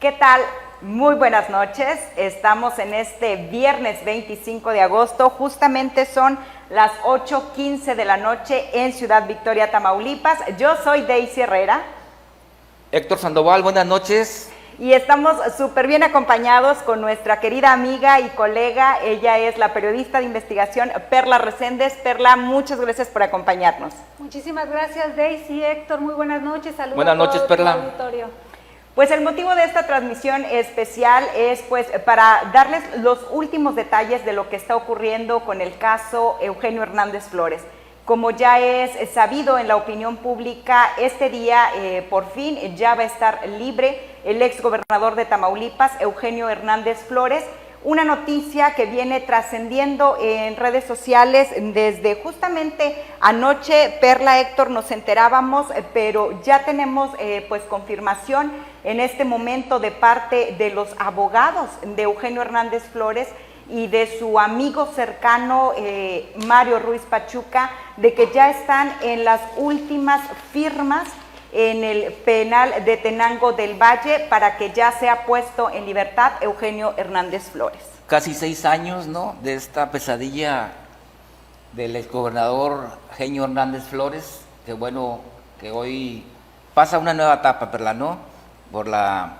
¿Qué tal? Muy buenas noches. Estamos en este viernes 25 de agosto. Justamente son las 8:15 de la noche en Ciudad Victoria, Tamaulipas. Yo soy Daisy Herrera. Héctor Sandoval, buenas noches. Y estamos súper bien acompañados con nuestra querida amiga y colega. Ella es la periodista de investigación Perla Reséndez. Perla, muchas gracias por acompañarnos. Muchísimas gracias, Daisy, Héctor. Muy buenas noches. Saludos buenas noches, a todo Perla. el auditorio. Pues el motivo de esta transmisión especial es pues para darles los últimos detalles de lo que está ocurriendo con el caso Eugenio Hernández Flores. Como ya es sabido en la opinión pública, este día por fin ya va a estar libre el exgobernador de Tamaulipas, Eugenio Hernández Flores. Una noticia que viene trascendiendo en redes sociales desde justamente anoche, Perla, Héctor, nos enterábamos, pero ya tenemos pues confirmación en este momento de parte de los abogados de Eugenio Hernández Flores y de su amigo cercano Mario Ruiz Pachuca, de que ya están en las últimas firmas en el penal de Tenango del Valle para que ya sea puesto en libertad Eugenio Hernández Flores. Casi 6 años, ¿no?, de esta pesadilla del exgobernador Eugenio Hernández Flores, que bueno, que hoy pasa una nueva etapa, Perla, ¿no?, por la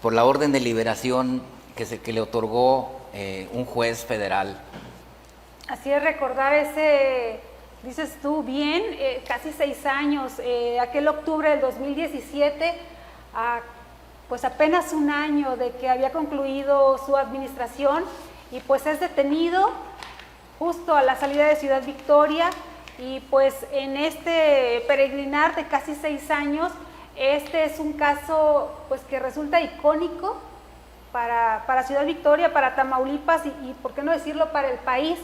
orden de liberación que le otorgó un juez federal. Así es, recordar ese, dices tú bien, casi 6 años, aquel octubre del 2017, pues apenas un año de que había concluido su administración, y pues es detenido justo a la salida de Ciudad Victoria, y pues en este peregrinar de casi 6 años, este es un caso pues que resulta icónico para Ciudad Victoria, para Tamaulipas y por qué no decirlo para el país,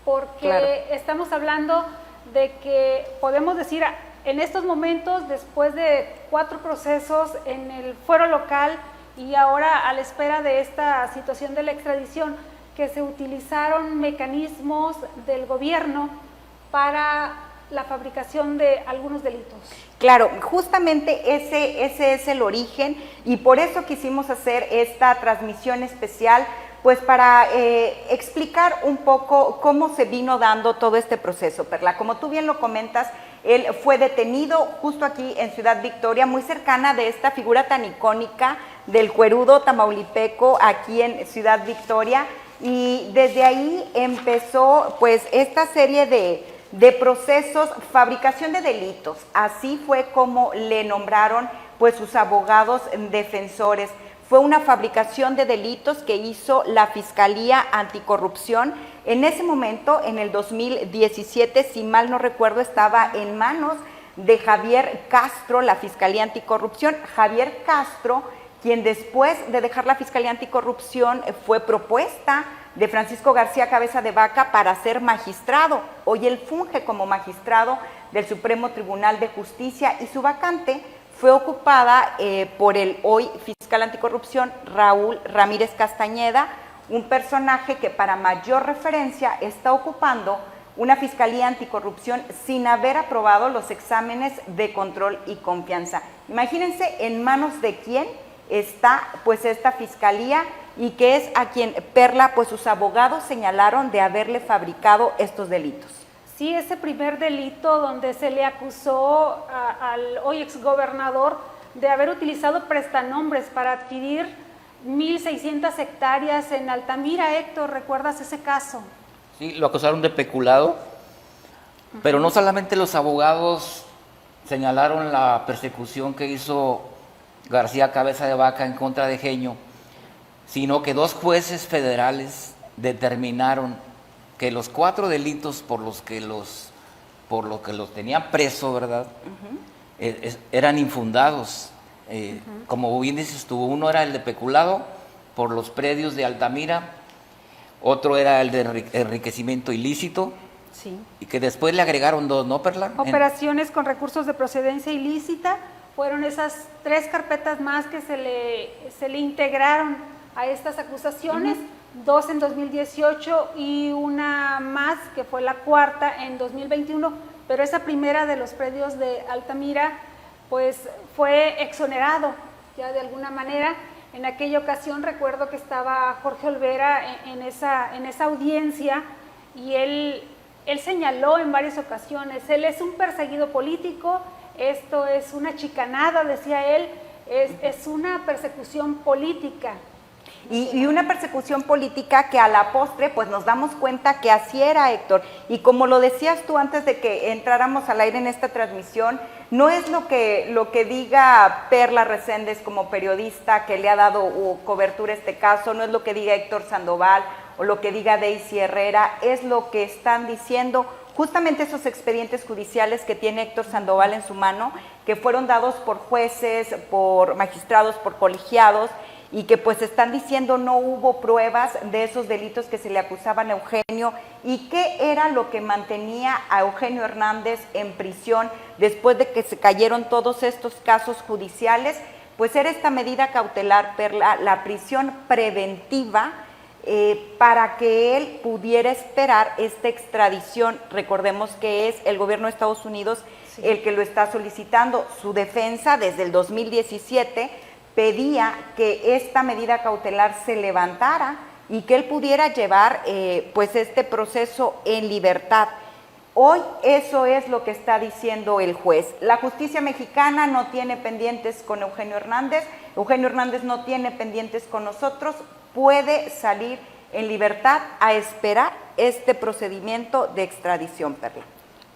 porque claro, estamos hablando de que podemos decir en estos momentos, después de 4 procesos en el fuero local y ahora a la espera de esta situación de la extradición, que se utilizaron mecanismos del gobierno para la fabricación de algunos delitos. Claro, justamente ese es el origen y por eso quisimos hacer esta transmisión especial, pues para explicar un poco cómo se vino dando todo este proceso, Perla. Como tú bien lo comentas, él fue detenido justo aquí en Ciudad Victoria, muy cercana de esta figura tan icónica del cuerudo tamaulipeco aquí en Ciudad Victoria, y desde ahí empezó pues esta serie de procesos, fabricación de delitos. Así fue como le nombraron pues sus abogados defensores. Fue una fabricación de delitos que hizo la Fiscalía Anticorrupción. En ese momento, en el 2017, si mal no recuerdo, estaba en manos de Javier Castro, la Fiscalía Anticorrupción. Javier Castro, quien después de dejar la Fiscalía Anticorrupción fue propuesta de Francisco García Cabeza de Vaca para ser magistrado. Hoy él funge como magistrado del Supremo Tribunal de Justicia y su vacante fue ocupada por el hoy fiscal anticorrupción Raúl Ramírez Castañeda, un personaje que para mayor referencia está ocupando una Fiscalía Anticorrupción sin haber aprobado los exámenes de control y confianza. Imagínense en manos de quién está pues esta fiscalía, y que es a quien, Perla, pues sus abogados señalaron de haberle fabricado estos delitos. Sí, ese primer delito donde se le acusó al hoy exgobernador de haber utilizado prestanombres para adquirir 1,600 hectáreas en Altamira. Héctor, ¿recuerdas ese caso? Sí, lo acusaron de peculado, pero no solamente los abogados señalaron la persecución que hizo García Cabeza de Vaca en contra de Eugenio, sino que 2 jueces federales determinaron que los 4 delitos por lo que los tenían preso, ¿verdad? Eran infundados. Como bien dices tú, uno era el de peculado por los predios de Altamira, otro era el de enriquecimiento ilícito, sí, y que después le agregaron 2, ¿no, Perla? Operaciones con recursos de procedencia ilícita. Fueron esas 3 carpetas más que se le integraron a estas acusaciones, 2 en 2018 y una más que fue la 4ª en 2021, pero esa primera de los predios de Altamira pues fue exonerado ya de alguna manera, En aquella ocasión recuerdo que estaba Jorge Olvera en esa audiencia y él señaló en varias ocasiones, él es un perseguido político, esto es una chicanada, decía él, es una persecución política. Y una persecución política que a la postre pues nos damos cuenta que así era, Héctor, y como lo decías tú antes de que entráramos al aire en esta transmisión, no es lo que diga Perla Reséndez como periodista que le ha dado cobertura a este caso, no es lo que diga Héctor Sandoval o lo que diga Daisy Herrera, es lo que están diciendo justamente esos expedientes judiciales que tiene Héctor Sandoval en su mano, que fueron dados por jueces, por magistrados, por colegiados, y que pues están diciendo no hubo pruebas de esos delitos que se le acusaban a Eugenio y qué era lo que mantenía a Eugenio Hernández en prisión después de que se cayeron todos estos casos judiciales, pues era esta medida cautelar, Perla, la prisión preventiva para que él pudiera esperar esta extradición. Recordemos que es el gobierno de Estados Unidos el que lo está solicitando. Su defensa desde el 2017 pedía que esta medida cautelar se levantara y que él pudiera llevar pues este proceso en libertad. Hoy eso es lo que está diciendo el juez. La justicia mexicana no tiene pendientes con Eugenio Hernández no tiene pendientes con nosotros, puede salir en libertad a esperar este procedimiento de extradición, Perla.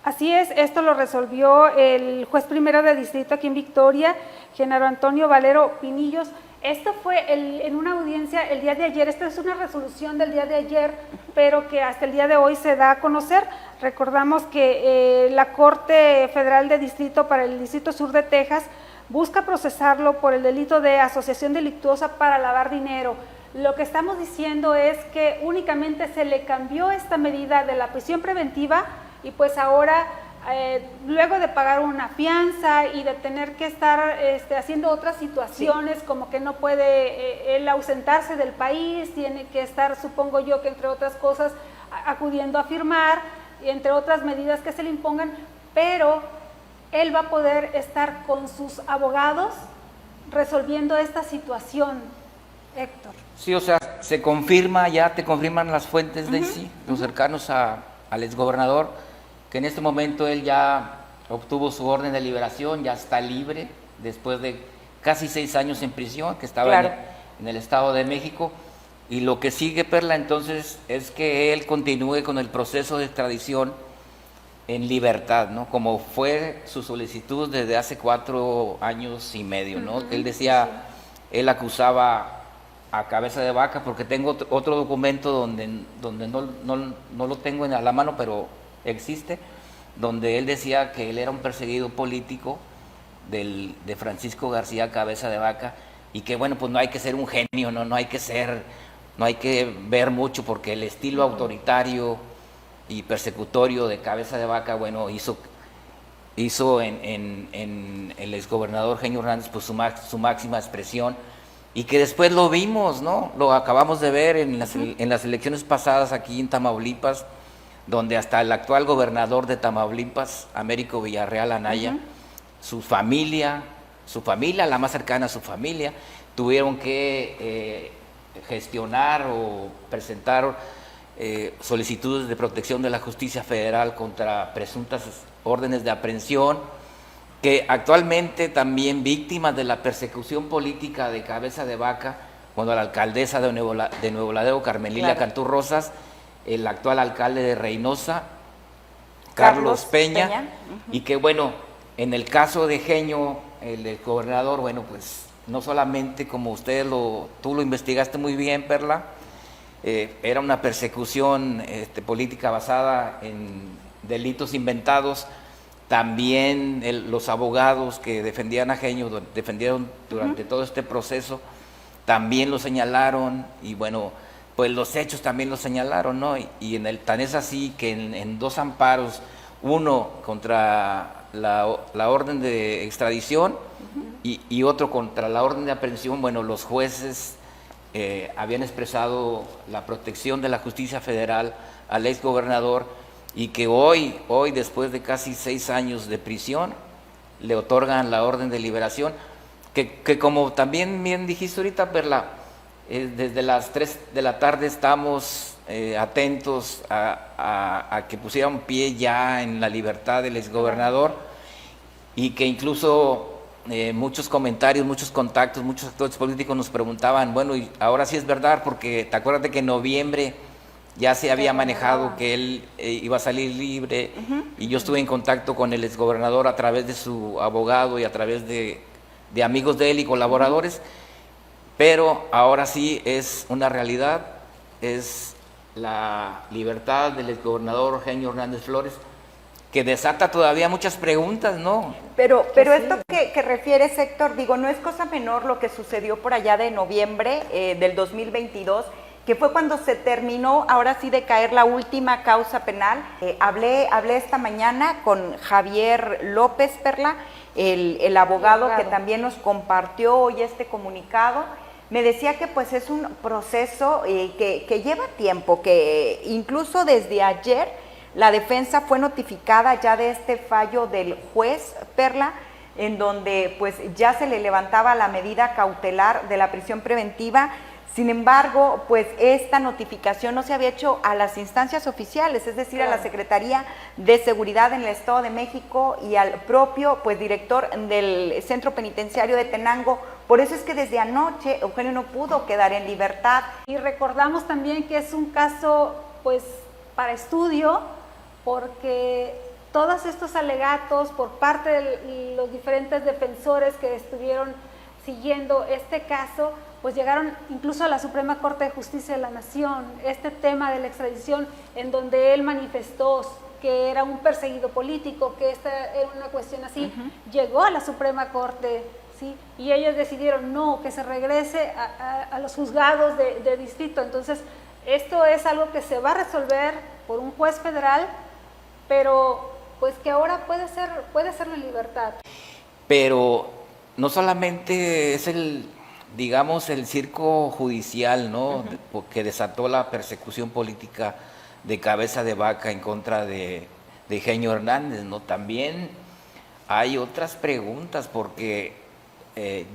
Así es, esto lo resolvió el juez primero de distrito aquí en Victoria, Genaro Antonio Valero Pinillos. Esto fue en una audiencia el día de ayer, esta es una resolución del día de ayer, pero que hasta el día de hoy se da a conocer. Recordamos que la Corte Federal de Distrito para el Distrito Sur de Texas busca procesarlo por el delito de asociación delictuosa para lavar dinero. Lo que estamos diciendo es que únicamente se le cambió esta medida de la prisión preventiva y pues ahora, luego de pagar una fianza y de tener que estar haciendo otras situaciones, como que no puede él ausentarse del país, tiene que estar, supongo yo, que entre otras cosas, acudiendo a firmar, entre otras medidas que se le impongan, pero él va a poder estar con sus abogados resolviendo esta situación, Héctor. Sí, o sea, se confirma, ya te confirman las fuentes, Daisy, los cercanos al exgobernador, que en este momento él ya obtuvo su orden de liberación, ya está libre, después de casi 6 años en prisión, que estaba claro. en el Estado de México, y lo que sigue, Perla, entonces, es que él continúe con el proceso de extradición en libertad, ¿no? Como fue su solicitud desde hace 4 años y medio, ¿no? Él decía, él acusaba a Cabeza de Vaca, porque tengo otro documento donde no lo tengo a la mano, pero existe, donde él decía que él era un perseguido político de Francisco García Cabeza de Vaca, y que bueno, pues no hay que ser un genio, no hay que ver mucho, porque el estilo autoritario y persecutorio de Cabeza de Vaca, bueno, hizo en el exgobernador Eugenio Hernández pues su máxima expresión, y que después lo vimos, ¿no? Lo acabamos de ver en las elecciones pasadas aquí en Tamaulipas, donde hasta el actual gobernador de Tamaulipas, Américo Villarreal Anaya, su familia, la más cercana a su familia, tuvieron que gestionar o presentar solicitudes de protección de la justicia federal contra presuntas órdenes de aprehensión, que actualmente también víctimas de la persecución política de Cabeza de Vaca, cuando la alcaldesa de Nuevo Laredo, Carmelilla Cantú Rosas, el actual alcalde de Reynosa, Carlos Peña. Y que bueno, en el caso de Genio, el gobernador, bueno, pues no solamente como tú lo investigaste muy bien, Perla, era una persecución política basada en delitos inventados. También los abogados que defendían a Genio, defendieron durante todo este proceso, también lo señalaron, y bueno, pues los hechos también lo señalaron, ¿no? Y tan es así que en 2 amparos, uno contra la orden de extradición y otro contra la orden de aprehensión, bueno, los jueces habían expresado la protección de la justicia federal al exgobernador, y que hoy, después de casi 6 años de prisión, le otorgan la orden de liberación, que como también bien dijiste ahorita, Perla, desde las 3 de la tarde estamos atentos a que pusieran pie ya en la libertad del exgobernador, y que incluso muchos comentarios, muchos contactos, muchos actores políticos nos preguntaban, bueno, y ahora sí es verdad, porque te acuerdas de que en noviembre ya se había manejado que él iba a salir libre, y yo estuve en contacto con el exgobernador a través de su abogado y a través de amigos de él y colaboradores, pero ahora sí es una realidad, es la libertad del exgobernador Eugenio Hernández Flores, que desata todavía muchas preguntas, ¿no? Pero esto que refieres, Héctor, digo, no es cosa menor lo que sucedió por allá de noviembre del 2022, que fue cuando se terminó, ahora sí, de caer la última causa penal. Hablé esta mañana con Javier López, Perla, el abogado que también nos compartió hoy este comunicado. Me decía que pues es un proceso que lleva tiempo, que incluso desde ayer la defensa fue notificada ya de este fallo del juez, Perla, en donde pues ya se le levantaba la medida cautelar de la prisión preventiva. Sin embargo, pues esta notificación no se había hecho a las instancias oficiales, es decir, a la Secretaría de Seguridad en el Estado de México y al propio pues director del Centro Penitenciario de Tenango. Por eso es que desde anoche Eugenio no pudo quedar en libertad. Y recordamos también que es un caso pues para estudio, porque todos estos alegatos por parte de los diferentes defensores que estuvieron siguiendo este caso, pues llegaron incluso a la Suprema Corte de Justicia de la Nación. Este tema de la extradición, en donde él manifestó que era un perseguido político, que esta era una cuestión así, llegó a la Suprema Corte, ¿sí? Y ellos decidieron no, que se regrese a los juzgados de distrito. Entonces, esto es algo que se va a resolver por un juez federal, pero pues que ahora puede ser la libertad. Pero no solamente es digamos, el circo judicial, ¿no? Que desató la persecución política de Cabeza de Vaca en contra de Eugenio Hernández, ¿no? También hay otras preguntas, porque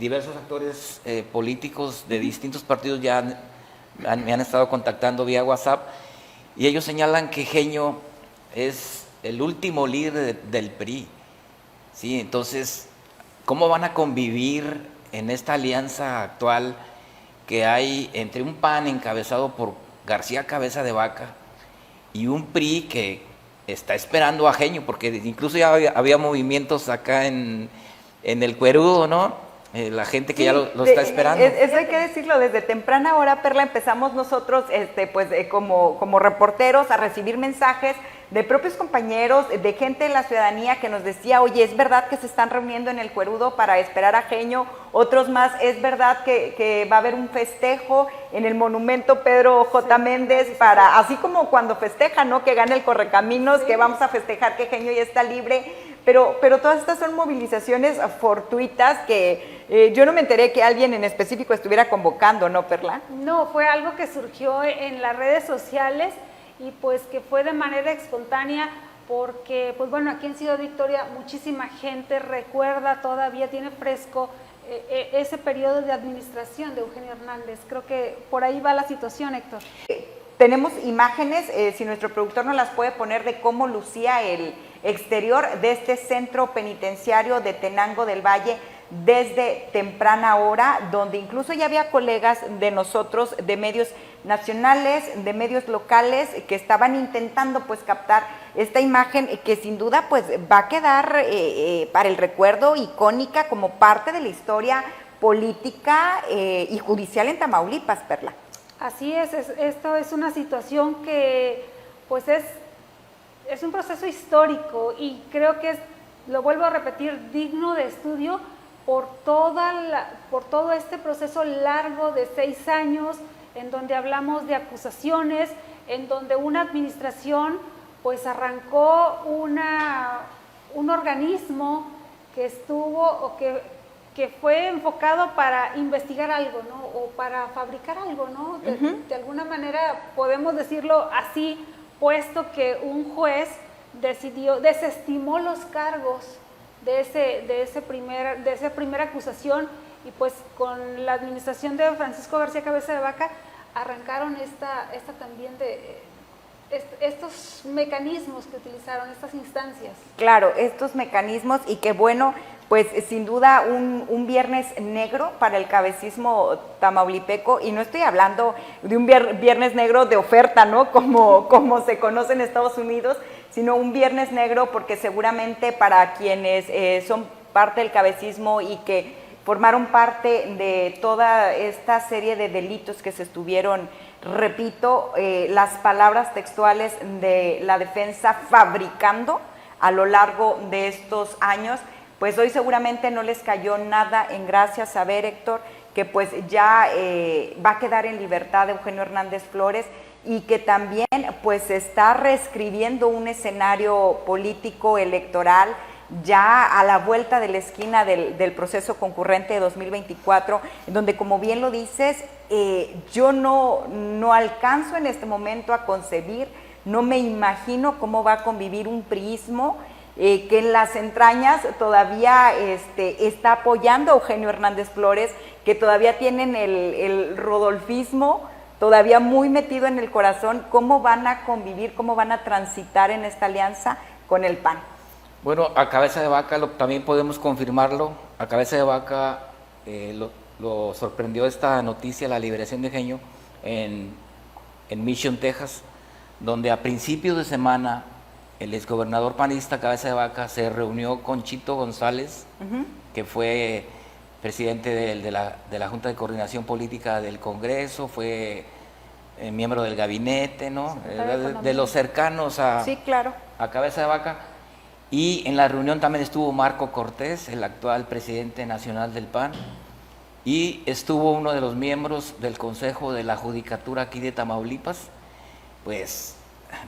diversos actores políticos de distintos partidos ya me han estado contactando vía WhatsApp, y ellos señalan que Eugenio es el último líder del PRI, ¿sí? Entonces, ¿cómo van a convivir en esta alianza actual que hay entre un PAN encabezado por García Cabeza de Vaca y un PRI que está esperando a Eugenio? Porque incluso ya había movimientos acá en el Cuerudo, ¿no? La gente que ya lo está esperando. Eso hay que decirlo, desde temprana hora, Perla, empezamos nosotros como reporteros a recibir mensajes de propios compañeros, de gente de la ciudadanía que nos decía, oye, es verdad que se están reuniendo en el Cuerudo para esperar a Eugenio, otros más, es verdad que va a haber un festejo en el monumento Pedro J. Méndez, para, así como cuando festejan, ¿no? Que gane el Correcaminos, que vamos a festejar que Eugenio ya está libre, pero todas estas son movilizaciones fortuitas que yo no me enteré que alguien en específico estuviera convocando, ¿no, Perla? No, fue algo que surgió en las redes sociales y pues que fue de manera espontánea, porque pues bueno, aquí en Ciudad Victoria muchísima gente recuerda, todavía tiene fresco ese periodo de administración de Eugenio Hernández. Creo que por ahí va la situación, Héctor. Tenemos imágenes, si nuestro productor nos las puede poner, de cómo lucía el exterior de este centro penitenciario de Tenango del Valle desde temprana hora, donde incluso ya había colegas de nosotros, de medios nacionales, de medios locales, que estaban intentando pues captar esta imagen que sin duda pues va a quedar para el recuerdo, icónica, como parte de la historia política y judicial en Tamaulipas, Perla. Así es, esto es una situación que pues es un proceso histórico y creo que es, lo vuelvo a repetir, digno de estudio por todo este proceso largo de 6 años, en donde hablamos de acusaciones, en donde una administración pues arrancó un organismo que estuvo o que fue enfocado para investigar algo, ¿no? O para fabricar algo, ¿no? De alguna manera podemos decirlo así, puesto que un juez desestimó los cargos de esa primera acusación, y pues con la administración de Francisco García Cabeza de Vaca arrancaron también estos mecanismos que utilizaron, estas instancias. Claro, estos mecanismos, y que bueno, pues sin duda un viernes negro para el cabecismo tamaulipeco, y no estoy hablando de un viernes negro de oferta, ¿no? Como se conoce en Estados Unidos, sino un viernes negro porque seguramente para quienes son parte del cabecismo y que formaron parte de toda esta serie de delitos que se estuvieron, repito, las palabras textuales de la defensa fabricando a lo largo de estos años, pues hoy seguramente no les cayó nada en gracia saber, Héctor, que pues ya va a quedar en libertad Eugenio Hernández Flores, y que también pues se está reescribiendo un escenario político electoral ya a la vuelta de la esquina del proceso concurrente de 2024, donde, como bien lo dices, yo no alcanzo en este momento a concebir, no me imagino cómo va a convivir un priismo que en las entrañas todavía está apoyando a Eugenio Hernández Flores, que todavía tienen el rodolfismo todavía muy metido en el corazón. ¿Cómo van a convivir, cómo van a transitar en esta alianza con el PAN? Bueno, a Cabeza de Vaca también podemos confirmarlo. A Cabeza de Vaca lo sorprendió esta noticia, la liberación de Eugenio, en Mission, Texas, donde a principios de semana el exgobernador panista Cabeza de Vaca se reunió con Chito González, que fue presidente de la Junta de Coordinación Política del Congreso, fue miembro del gabinete, ¿no? De los cercanos sí, claro, a Cabeza de Vaca. Y en la reunión también estuvo Marco Cortés, el actual presidente nacional del PAN, y estuvo uno de los miembros del Consejo de la Judicatura aquí de Tamaulipas, pues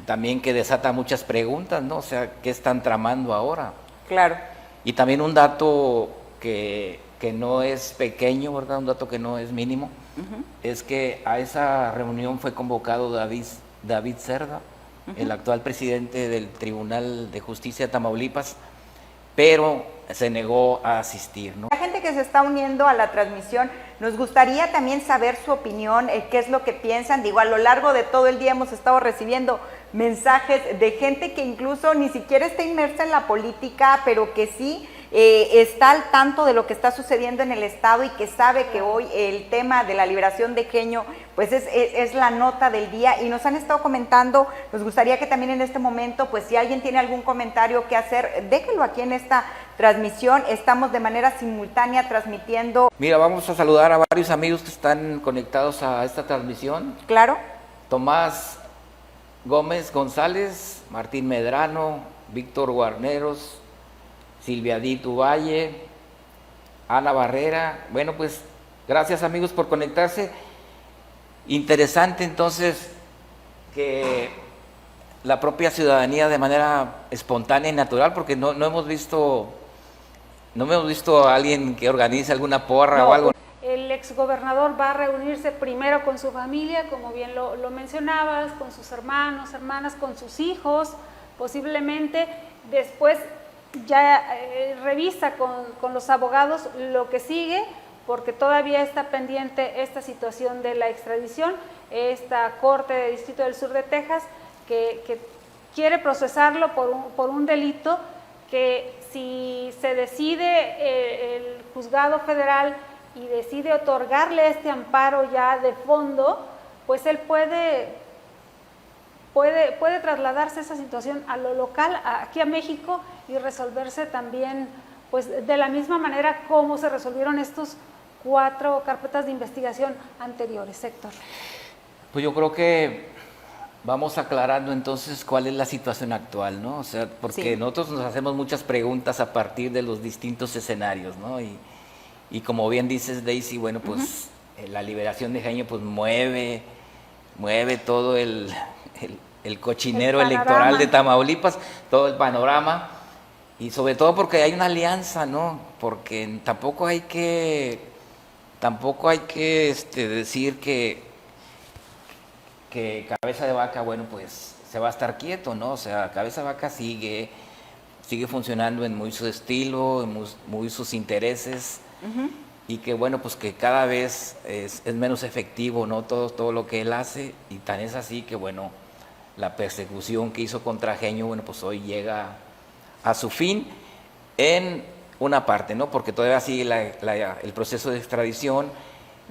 también que desata muchas preguntas, ¿no? O sea, ¿qué están tramando ahora? Claro. Y también un dato que no es pequeño, ¿verdad? Un dato que no es mínimo, es que a esa reunión fue convocado David Cerda, el actual presidente del Tribunal de Justicia de Tamaulipas, pero se negó a asistir, ¿no? La gente que se está uniendo a la transmisión, nos gustaría también saber su opinión, qué es lo que piensan. Digo, a lo largo de todo el día hemos estado recibiendo mensajes de gente que incluso ni siquiera está inmersa en la política, pero que sí está al tanto de lo que está sucediendo en el estado, y que sabe que hoy el tema de la liberación de Eugenio pues es la nota del día, y nos han estado comentando. Nos gustaría que también en este momento, pues si alguien tiene algún comentario que hacer, déjenlo aquí en esta transmisión. Estamos de manera simultánea transmitiendo. Mira, vamos a saludar a varios amigos que están conectados a esta transmisión. Claro. Tomás Gómez González, Martín Medrano, Víctor Guarneros, Silvia Dito Valle, Ana Barrera. Bueno, pues gracias amigos por conectarse. Interesante entonces que la propia ciudadanía, de manera espontánea y natural, porque no hemos visto a alguien que organice alguna porra o algo. El exgobernador va a reunirse primero con su familia, como bien lo mencionabas, con sus hermanos, hermanas, con sus hijos, posiblemente. Después ya revisa con los abogados lo que sigue, porque todavía está pendiente esta situación de la extradición. Esta Corte de Distrito del Sur de Texas que quiere procesarlo por un delito que, si se decide el juzgado federal y decide otorgarle este amparo ya de fondo, pues él puede trasladarse esa situación a lo local, aquí a México, y resolverse también pues de la misma manera como se resolvieron estos 4 carpetas de investigación anteriores. Héctor. Pues yo creo que vamos aclarando entonces cuál es la situación actual, ¿no? O sea, porque sí, nosotros nos hacemos muchas preguntas a partir de los distintos escenarios, ¿no? Y como bien dices, Daisy, bueno, pues la liberación de Eugenio pues mueve todo el cochinero electoral de Tamaulipas, todo el panorama, y sobre todo porque hay una alianza, ¿no? Porque tampoco hay que decir que Cabeza de Vaca, bueno, pues se va a estar quieto, ¿no? O sea, Cabeza de Vaca sigue sigue funcionando en muy su estilo, en muy sus intereses, y que bueno, pues que cada vez es menos efectivo, ¿no? Todo lo que él hace, y tan es así que bueno, la persecución que hizo contra Genio, bueno, pues hoy llega a su fin en una parte, ¿no? Porque todavía sigue el proceso de extradición,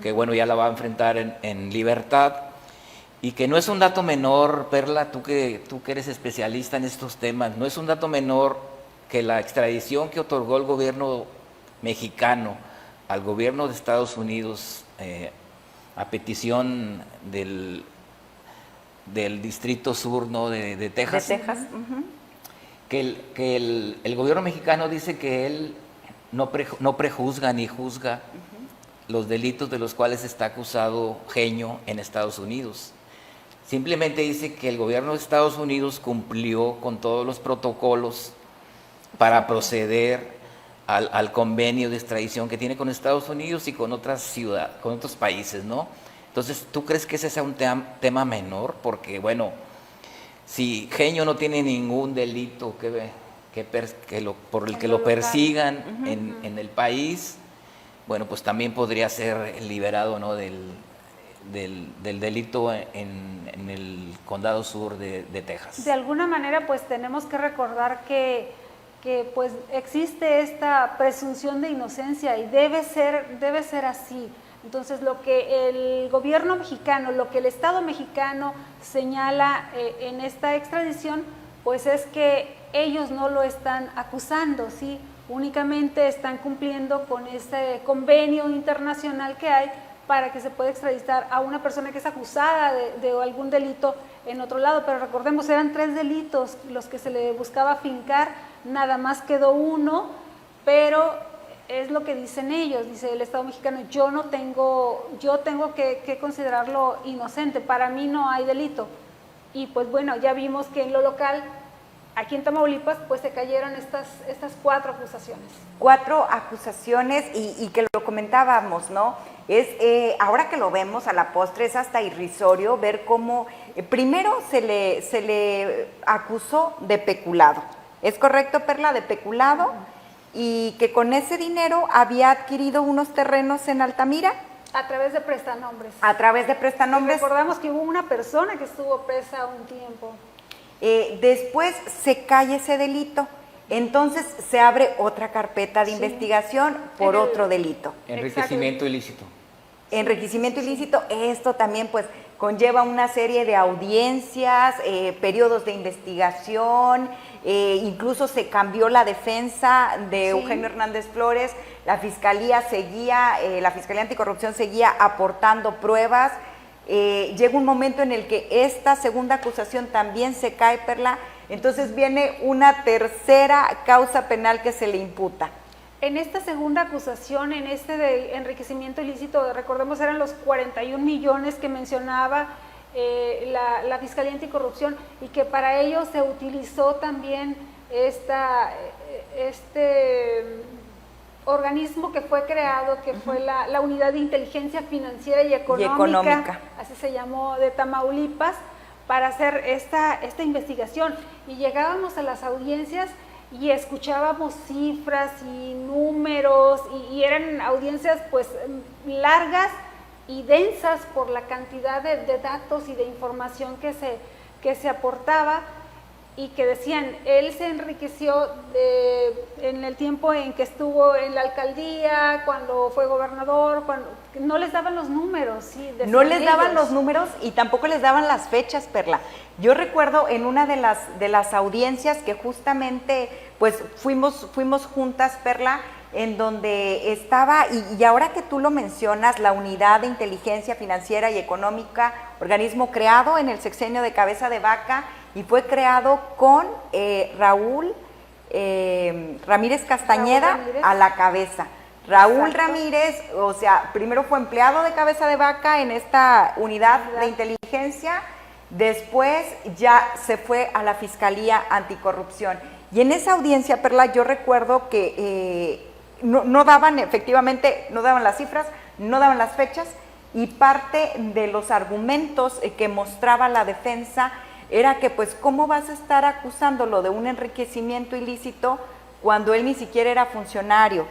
que bueno, ya la va a enfrentar en libertad, y que no es un dato menor, Perla, tú que eres especialista en estos temas, no es un dato menor que la extradición que otorgó el gobierno mexicano al gobierno de Estados Unidos a petición del Distrito Sur, ¿no? de Texas. De Texas. Que el gobierno mexicano dice que él no prejuzga ni juzga los delitos de los cuales está acusado Genio en Estados Unidos. Simplemente dice que el gobierno de Estados Unidos cumplió con todos los protocolos para proceder al convenio de extradición que tiene con Estados Unidos y con otras ciudades, con otros países, ¿no? Entonces, ¿tú crees que ese sea un tema menor? Porque, bueno, si Genio no tiene ningún delito por el que lo persigan en el país, bueno, pues también podría ser liberado, ¿no? del delito en el condado sur de Texas. De alguna manera, pues tenemos que recordar que pues existe esta presunción de inocencia y debe ser así. Entonces, lo que el gobierno mexicano, lo que el Estado mexicano señala en esta extradición, pues es que ellos no lo están acusando, ¿sí? Únicamente están cumpliendo con ese convenio internacional que hay para que se pueda extraditar a una persona que es acusada de algún delito en otro lado. Pero recordemos, eran 3 delitos los que se le buscaba fincar, nada más quedó uno, pero es lo que dicen ellos, dice el Estado mexicano, yo tengo que considerarlo inocente, para mí no hay delito. Y pues bueno, ya vimos que en lo local, aquí en Tamaulipas, pues se cayeron estas 4 acusaciones. 4 acusaciones y que lo comentábamos, ¿no? Ahora que lo vemos a la postre es hasta irrisorio ver cómo primero se le acusó de peculado. ¿Es correcto, Perla? De peculado, y que con ese dinero había adquirido unos terrenos en Altamira. A través de prestanombres. A través de prestanombres. Y recordamos que hubo una persona que estuvo presa un tiempo. Después se cae ese delito, entonces se abre otra carpeta de investigación por otro delito. Enriquecimiento ilícito. Enriquecimiento ilícito, esto también pues conlleva una serie de audiencias, periodos de investigación, incluso se cambió la defensa de Eugenio Hernández Flores, la Fiscalía Anticorrupción seguía aportando pruebas. Llega un momento en el que esta segunda acusación también se cae, Perla, entonces viene una tercera causa penal que se le imputa. En esta segunda acusación, en este de enriquecimiento ilícito, recordemos eran los 41 millones que mencionaba la Fiscalía Anticorrupción, y que para ello se utilizó también este organismo que fue creado, que fue la Unidad de Inteligencia Financiera y Económica, así se llamó, de Tamaulipas, para hacer esta investigación. Y llegábamos a las audiencias y escuchábamos cifras y números, y eran audiencias pues largas y densas por la cantidad de datos y de información que se aportaba, y que decían, él se enriqueció en el tiempo en que estuvo en la alcaldía, cuando fue gobernador, cuando no les daban los números. ¿Sí? No les daban los números y tampoco les daban las fechas, Perla. Yo recuerdo en una de las audiencias que justamente pues fuimos juntas, Perla, en donde estaba, y ahora que tú lo mencionas, la Unidad de Inteligencia Financiera y Económica, organismo creado en el sexenio de Cabeza de Vaca, y fue creado con Raúl Ramírez Castañeda a la cabeza. Raúl Ramírez, o sea, primero fue empleado de Cabeza de Vaca en esta unidad de inteligencia, después ya se fue a la Fiscalía Anticorrupción. Y en esa audiencia, Perla, yo recuerdo que no daban, efectivamente, no daban las cifras, no daban las fechas, y parte de los argumentos que mostraba la defensa era que pues cómo vas a estar acusándolo de un enriquecimiento ilícito cuando él ni siquiera era funcionario,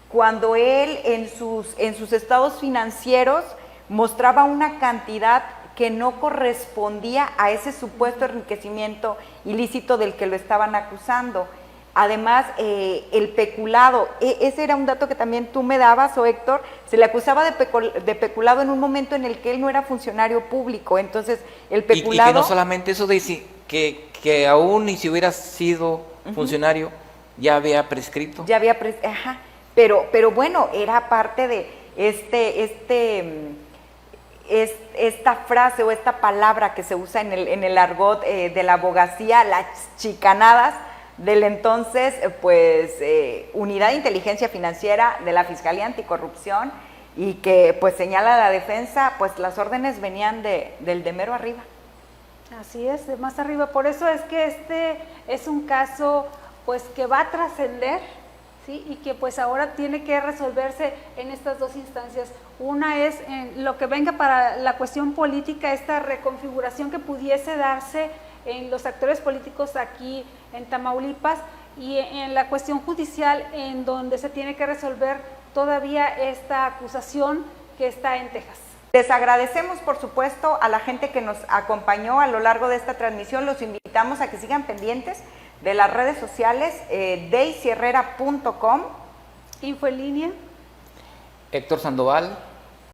cuando él en sus estados financieros mostraba una cantidad que no correspondía a ese supuesto enriquecimiento ilícito del que lo estaban acusando. Además, el peculado, ese era un dato que también tú me dabas, o Héctor, se le acusaba de peculado en un momento en el que él no era funcionario público, entonces el peculado... Y que no solamente eso, dice que aún y si hubiera sido funcionario, ya había prescrito. Ya había ajá, pero bueno, era parte de esta frase o esta palabra que se usa en el argot de la abogacía, las chicanadas del entonces, Unidad de Inteligencia Financiera de la Fiscalía Anticorrupción, y que pues señala la defensa, pues las órdenes venían del de mero arriba. Así es, de más arriba. Por eso es que este es un caso pues que va a trascender, ¿sí? Y que pues ahora tiene que resolverse en estas dos instancias. Una es en lo que venga para la cuestión política, esta reconfiguración que pudiese darse en los actores políticos aquí en Tamaulipas, y en la cuestión judicial en donde se tiene que resolver todavía esta acusación que está en Texas. Les agradecemos, por supuesto, a la gente que nos acompañó a lo largo de esta transmisión. Los invitamos a que sigan pendientes de las redes sociales, deisierrera.com. Info en línea. Héctor Sandoval.